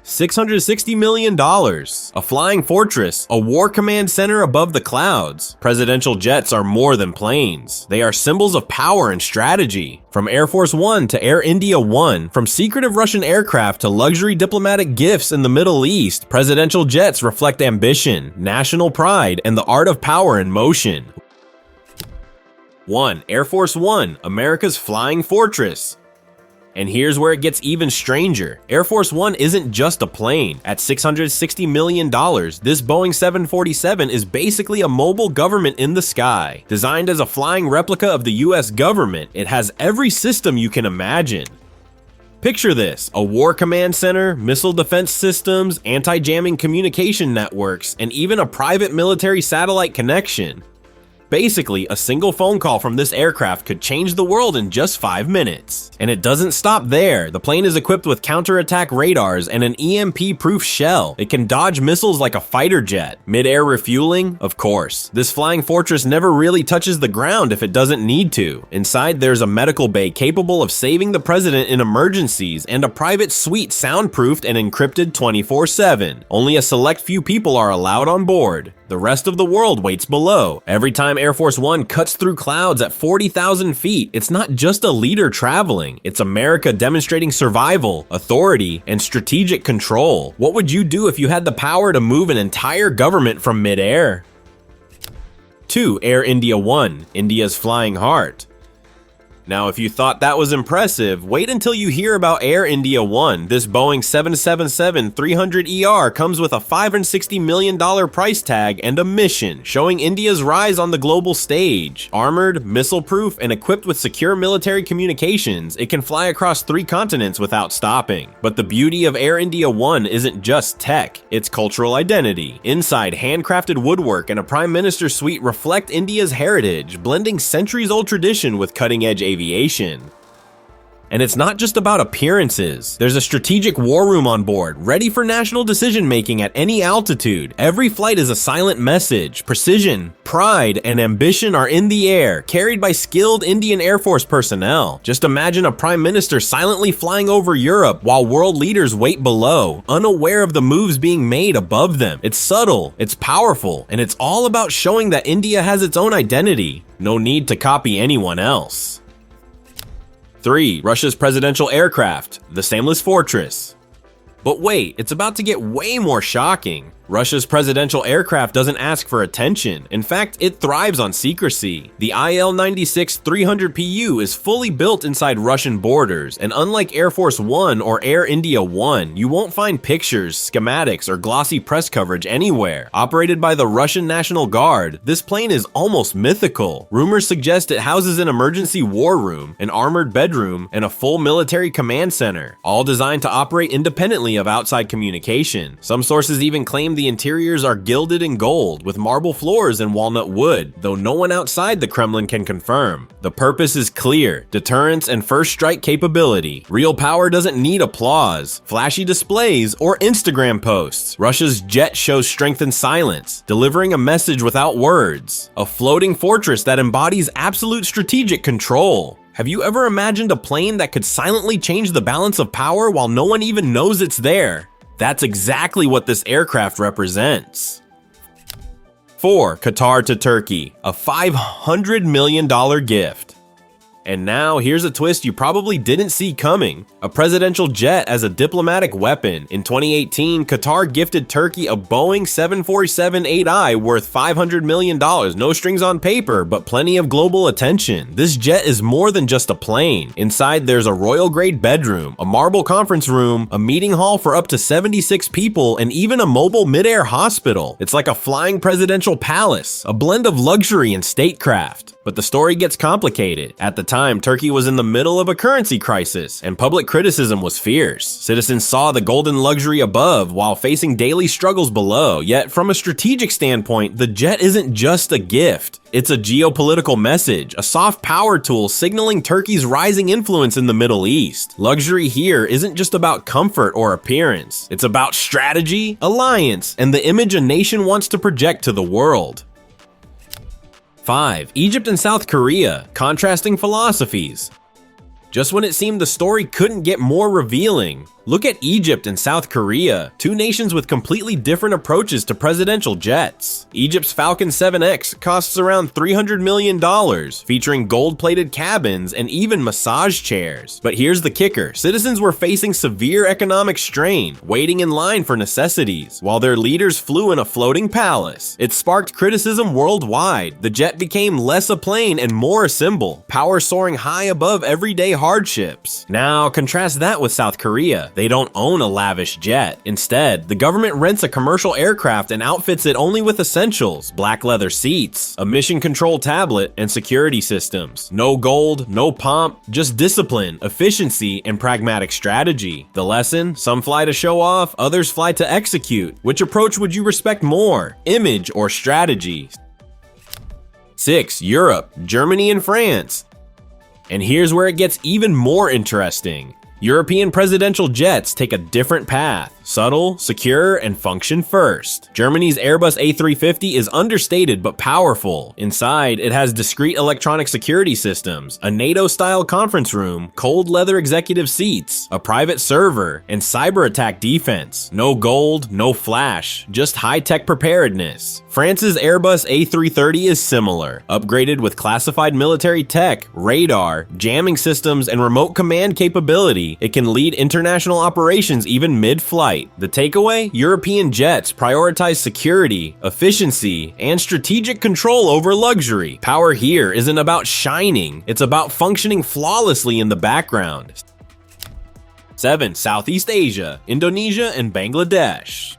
$660 million. A flying fortress, a war command center above the clouds. Presidential jets are more than planes. They are symbols of power and strategy. From Air Force One to Air India One, from secretive Russian aircraft to luxury diplomatic gifts in the Middle East, presidential jets reflect ambition, national pride, and the art of power in motion. 1. Air Force One, America's flying fortress. And here's where it gets even stranger. Air Force One isn't just a plane. At $660 million, this Boeing 747 is basically a mobile government in the sky. Designed as a flying replica of the US government, it has every system you can imagine. Picture this: a war command center, missile defense systems, anti-jamming communication networks, and even a private military satellite connection. Basically, a single phone call from this aircraft could change the world in just 5 minutes. And it doesn't stop there. The plane is equipped with counterattack radars and an EMP-proof shell. It can dodge missiles like a fighter jet. Mid-air refueling? Of course. This flying fortress never really touches the ground if it doesn't need to. Inside, there's a medical bay capable of saving the president in emergencies and a private suite soundproofed and encrypted 24/7. Only a select few people are allowed on board. The rest of the world waits below. Every time Air Force One cuts through clouds at 40,000 feet, it's not just a leader traveling, it's America demonstrating survival, authority, and strategic control. What would you do if you had the power to move an entire government from mid-air? 2. Air India One, India's flying heart. Now, if you thought that was impressive, wait until you hear about Air India One. This Boeing 777-300ER comes with a $560 million price tag and a mission, showing India's rise on the global stage. Armored, missile-proof, and equipped with secure military communications, it can fly across 3 continents without stopping. But the beauty of Air India One isn't just tech, it's cultural identity. Inside, handcrafted woodwork and a Prime Minister's suite reflect India's heritage, blending centuries-old tradition with cutting-edge aviation. And it's not just about appearances. There's a strategic war room on board, ready for national decision-making at any altitude. Every flight is a silent message. Precision, pride, and ambition are in the air, carried by skilled Indian Air Force personnel. Just imagine a prime minister silently flying over Europe while world leaders wait below, unaware of the moves being made above them. It's subtle, it's powerful, and it's all about showing that India has its own identity. No need to copy anyone else. 3. Russia's presidential aircraft, the Sameless Fortress. But wait, it's about to get way more shocking. Russia's presidential aircraft doesn't ask for attention. In fact, it thrives on secrecy. The IL-96-300PU is fully built inside Russian borders, and unlike Air Force One or Air India One, you won't find pictures, schematics, or glossy press coverage anywhere. Operated by the Russian National Guard, this plane is almost mythical. Rumors suggest it houses an emergency war room, an armored bedroom, and a full military command center, all designed to operate independently of outside communication. Some sources even claim the interiors are gilded in gold, with marble floors and walnut wood, though no one outside the Kremlin can confirm. The purpose is clear: deterrence and first strike capability. Real power doesn't need applause, flashy displays, or Instagram posts. Russia's jet shows strength in silence, delivering a message without words. A floating fortress that embodies absolute strategic control. Have you ever imagined a plane that could silently change the balance of power while no one even knows it's there? That's exactly what this aircraft represents. 4. Qatar to Turkey, a $500 million gift. And now, here's a twist you probably didn't see coming. A presidential jet as a diplomatic weapon. In 2018, Qatar gifted Turkey a Boeing 747-8i worth $500 million. No strings on paper, but plenty of global attention. This jet is more than just a plane. Inside, there's a royal-grade bedroom, a marble conference room, a meeting hall for up to 76 people, and even a mobile mid-air hospital. It's like a flying presidential palace, a blend of luxury and statecraft. But the story gets complicated. At the time, Turkey was in the middle of a currency crisis, and public criticism was fierce. Citizens saw the golden luxury above while facing daily struggles below. Yet, from a strategic standpoint, the jet isn't just a gift. It's a geopolitical message, a soft power tool signaling Turkey's rising influence in the Middle East. Luxury here isn't just about comfort or appearance. It's about strategy, alliance, and the image a nation wants to project to the world. 5. Egypt and South Korea, contrasting philosophies. Just when it seemed the story couldn't get more revealing. Look at Egypt and South Korea, two nations with completely different approaches to presidential jets. Egypt's Falcon 7X costs around $300 million, featuring gold-plated cabins and even massage chairs. But here's the kicker, citizens were facing severe economic strain, waiting in line for necessities, while their leaders flew in a floating palace. It sparked criticism worldwide. The jet became less a plane and more a symbol, power soaring high above everyday hardships. Now contrast that with South Korea. They don't own a lavish jet. Instead, the government rents a commercial aircraft and outfits it only with essentials: black leather seats, a mission control tablet, and security systems. No gold, no pomp, just discipline, efficiency, and pragmatic strategy. The lesson? Some fly to show off, others fly to execute. Which approach would you respect more? Image or strategy? 6. Europe, Germany and France. And here's where it gets even more interesting. European presidential jets take a different path. Subtle, secure, and function first. Germany's Airbus A350 is understated but powerful. Inside, it has discrete electronic security systems, a NATO-style conference room, cold leather executive seats, a private server, and cyber attack defense. No gold, no flash, just high-tech preparedness. France's Airbus A330 is similar, upgraded with classified military tech, radar, jamming systems, and remote command capability. It can lead international operations even mid-flight. The takeaway? European jets prioritize security, efficiency, and strategic control over luxury. Power here isn't about shining, it's about functioning flawlessly in the background. 7. Southeast Asia, Indonesia and Bangladesh.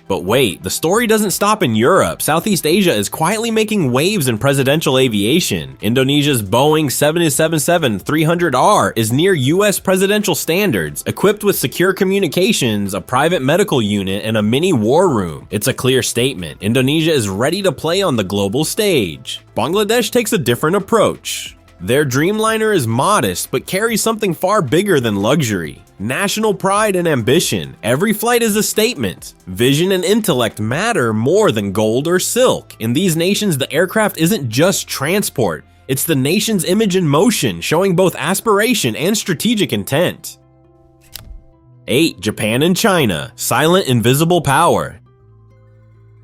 But wait, the story doesn't stop in Europe. Southeast Asia is quietly making waves in presidential aviation. Indonesia's Boeing 777-300R is near US presidential standards, equipped with secure communications, a private medical unit, and a mini war room. It's a clear statement. Indonesia is ready to play on the global stage. Bangladesh takes a different approach. Their Dreamliner is modest, but carries something far bigger than luxury. National pride and ambition. Every flight is a statement. Vision and intellect matter more than gold or silk. In these nations, the aircraft isn't just transport. It's the nation's image in motion, showing both aspiration and strategic intent. 8. Japan and China. Silent invisible power.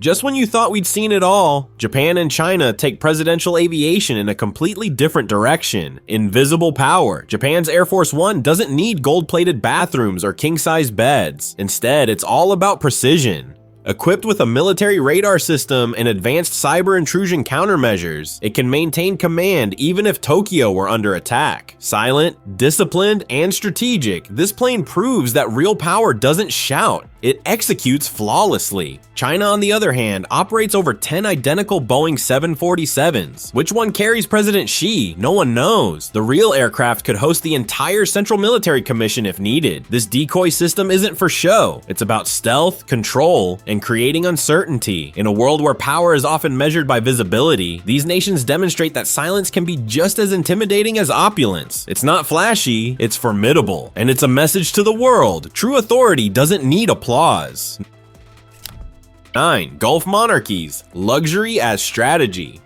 Just when you thought we'd seen it all, Japan and China take presidential aviation in a completely different direction. Invisible power. Japan's Air Force One doesn't need gold-plated bathrooms or king-size beds. Instead, it's all about precision. Equipped with a military radar system and advanced cyber intrusion countermeasures, it can maintain command even if Tokyo were under attack. Silent, disciplined, and strategic, this plane proves that real power doesn't shout. It executes flawlessly. China, on the other hand, operates over 10 identical Boeing 747s. Which one carries President Xi? No one knows. The real aircraft could host the entire Central Military Commission if needed. This decoy system isn't for show. It's about stealth, control, and creating uncertainty. In a world where power is often measured by visibility, these nations demonstrate that silence can be just as intimidating as opulence. It's not flashy, it's formidable. And it's a message to the world. True authority doesn't need applause. 9. Gulf monarchies. Luxury as strategy.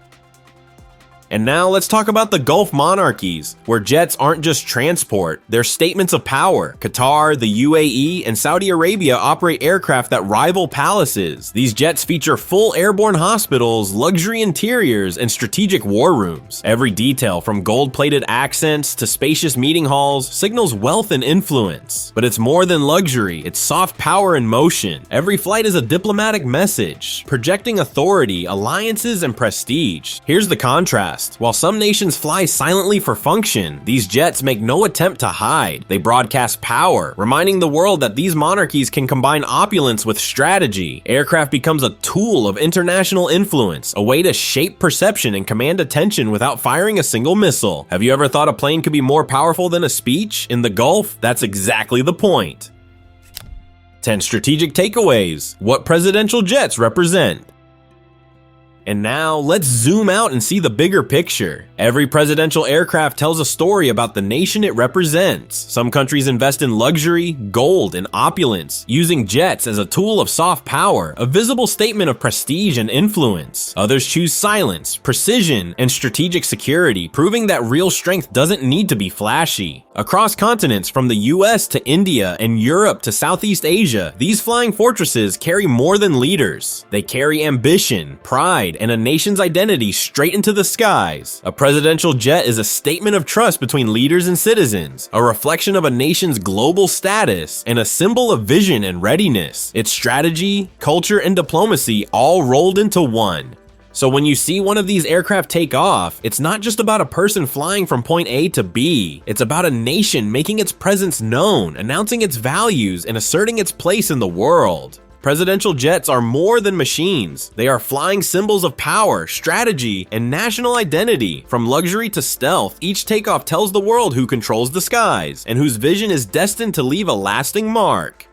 And now let's talk about the Gulf monarchies, where jets aren't just transport, they're statements of power. Qatar, the UAE, and Saudi Arabia operate aircraft that rival palaces. These jets feature full airborne hospitals, luxury interiors, and strategic war rooms. Every detail, from gold-plated accents to spacious meeting halls, signals wealth and influence. But it's more than luxury, it's soft power in motion. Every flight is a diplomatic message, projecting authority, alliances, and prestige. Here's the contrast. While some nations fly silently for function, these jets make no attempt to hide. They broadcast power, reminding the world that these monarchies can combine opulence with strategy. Aircraft becomes a tool of international influence, a way to shape perception and command attention without firing a single missile. Have you ever thought a plane could be more powerful than a speech? In the Gulf, that's exactly the point. 10 strategic takeaways. What presidential jets represent. And now, let's zoom out and see the bigger picture. Every presidential aircraft tells a story about the nation it represents. Some countries invest in luxury, gold, and opulence, using jets as a tool of soft power, a visible statement of prestige and influence. Others choose silence, precision, and strategic security, proving that real strength doesn't need to be flashy. Across continents, from the US to India and Europe to Southeast Asia, these flying fortresses carry more than leaders. They carry ambition, pride, and a nation's identity straight into the skies. A presidential jet is a statement of trust between leaders and citizens, a reflection of a nation's global status, and a symbol of vision and readiness. It's strategy, culture, and diplomacy all rolled into one. So when you see one of these aircraft take off, it's not just about a person flying from point A to B. It's about a nation making its presence known, announcing its values, and asserting its place in the world. Presidential jets are more than machines. They are flying symbols of power, strategy, and national identity. From luxury to stealth, each takeoff tells the world who controls the skies and whose vision is destined to leave a lasting mark.